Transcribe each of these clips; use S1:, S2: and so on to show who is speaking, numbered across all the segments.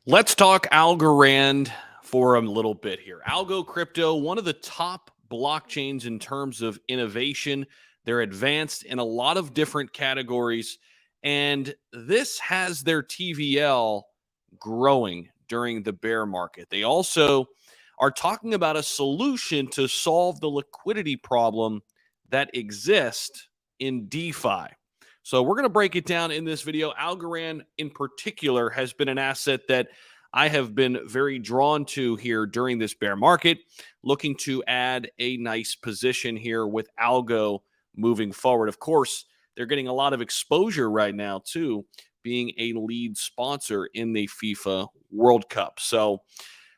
S1: Let's talk Algorand for a little bit here. Algo Crypto, one of the top blockchains in terms of innovation. They're advanced in a lot of different categories, and this has their TVL growing during the bear market. They also are talking about a solution to solve the liquidity problem that exists in DeFi. So we're going to break it down in this video. Algorand in particular has been an asset that I have been very drawn to here during this bear market, looking to add a nice position here with Algo moving forward. Of course, they're getting a lot of exposure right now too, being a lead sponsor in the FIFA World Cup. So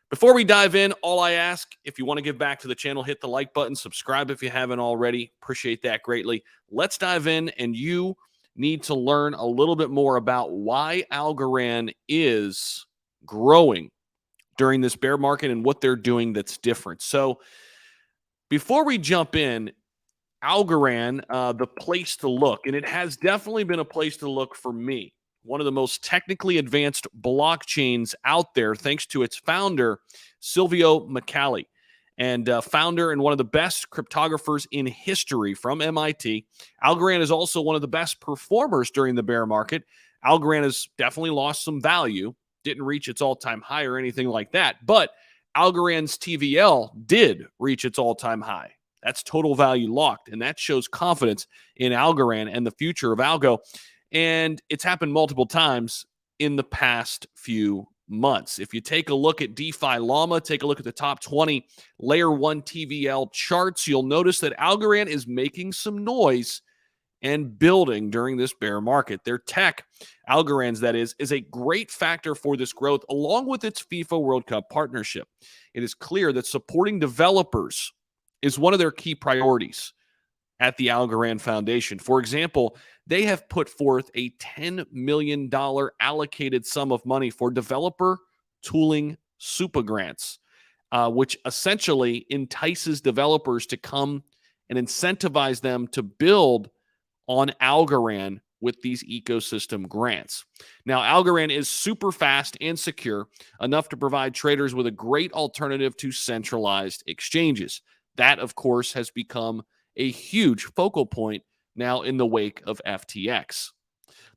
S1: before we dive in, all I ask, if you want to give back to the channel, hit the like button, subscribe if you haven't already. Appreciate that greatly. Let's dive in, and you need to learn a little bit more about why Algorand is growing during this bear market and what they're doing that's different. So before we jump in, Algorand, the place to look, and it has definitely been a place to look for me. One of the most technically advanced blockchains out there, thanks to its founder, Silvio Micali, and founder and one of the best cryptographers in history from MIT. Algorand is also one of the best performers during the bear market. Algorand has definitely lost some value, didn't reach its all-time high or anything like that, but Algorand's TVL did reach its all-time high. That's total value locked, and that shows confidence in Algorand and the future of Algo. And it's happened multiple times in the past few months. If you take a look at DeFi Llama, take a look at the top 20 layer 1 TVL charts, you'll notice that Algorand is making some noise and building during this bear market. Their tech, Algorand's that is a great factor for this growth, along with its FIFA World Cup partnership. It is clear that supporting developers is one of their key priorities at the Algorand Foundation. For example, they have put forth a $10 million allocated sum of money for developer tooling super grants, which essentially entices developers to come and incentivize them to build on Algorand with these ecosystem grants. Now, Algorand is super fast and secure, enough to provide traders with a great alternative to centralized exchanges. That, of course, has become a huge focal point now in the wake of FTX.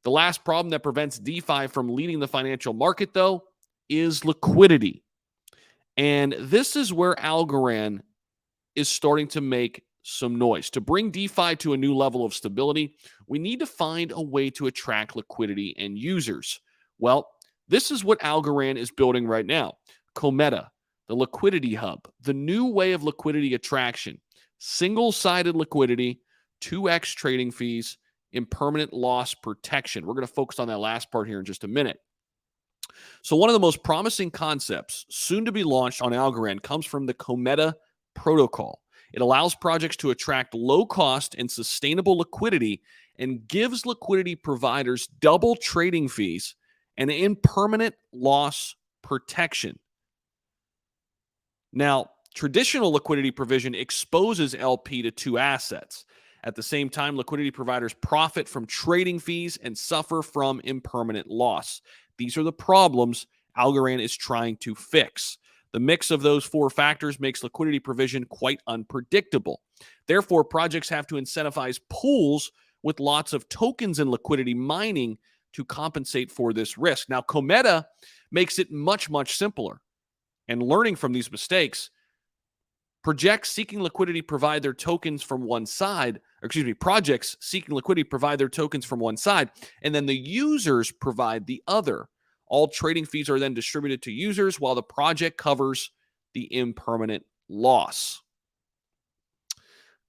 S1: The last problem that prevents DeFi from leading the financial market, though, is liquidity. And this is where Algorand is starting to make some noise. To bring DeFi to a new level of stability, we need to find a way to attract liquidity and users. Well, this is what Algorand is building right now. Cometa, the liquidity hub, the new way of liquidity attraction, single-sided liquidity, 2x trading fees, impermanent loss protection. We're going to focus on that last part here in just a minute. So one of the most promising concepts soon to be launched on Algorand comes from the Cometa Protocol. It allows projects to attract low-cost and sustainable liquidity and gives liquidity providers double trading fees and impermanent loss protection. Now, traditional liquidity provision exposes LP to two assets. At the same time, liquidity providers profit from trading fees and suffer from impermanent loss. These are the problems Algorand is trying to fix. The mix of those four factors makes liquidity provision quite unpredictable. Therefore, projects have to incentivize pools with lots of tokens and liquidity mining to compensate for this risk. Now, Cometa makes it much, much simpler. And learning from these mistakes, projects seeking liquidity provide their tokens from one side, projects seeking liquidity provide their tokens from one side, and then the users provide the other. All trading fees are then distributed to users while the project covers the impermanent loss.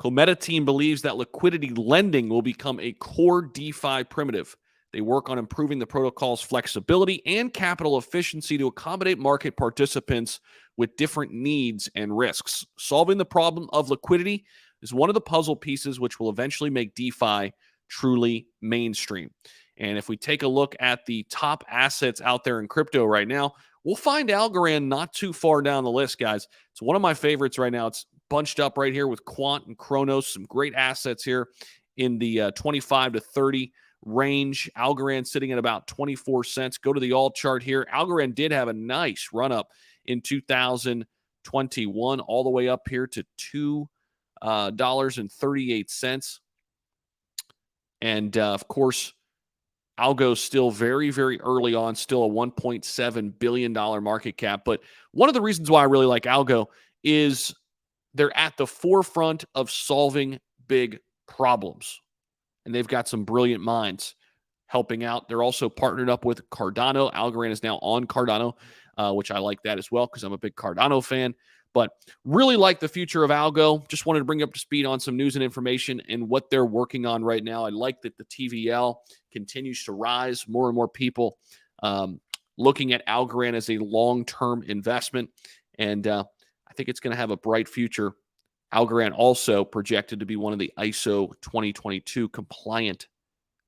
S1: Cometa team believes that liquidity lending will become a core DeFi primitive. They work on improving the protocol's flexibility and capital efficiency to accommodate market participants with different needs and risks. Solving the problem of liquidity is one of the puzzle pieces which will eventually make DeFi truly mainstream. And if we take a look at the top assets out there in crypto right now, we'll find Algorand not too far down the list, guys. It's one of my favorites right now. It's bunched up right here with Quant and Chronos, some great assets here in the 25 to 30 range. Algorand sitting at about 24 cents. Go to the all chart here. Algorand did have a nice run up in 2021, all the way up here to $2.38. And of course, Algo's still very, very early on, still a $1.7 billion market cap. But one of the reasons why I really like Algo is they're at the forefront of solving big problems. And they've got some brilliant minds helping out. They're also partnered up with Cardano. Algorand is now on Cardano, which I like that as well because I'm a big Cardano fan. But really like the future of Algo. Just wanted to bring you up to speed on some news and information and what they're working on right now. I like that the TVL continues to rise. More and more people looking at Algorand as a long-term investment. And I think it's going to have a bright future. Algorand also projected to be one of the ISO 2022 compliant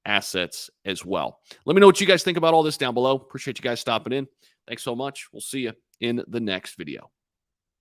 S1: assets as well. Let me know what you guys think about all this down below. Appreciate you guys stopping in. Thanks so much. We'll see you in the next video.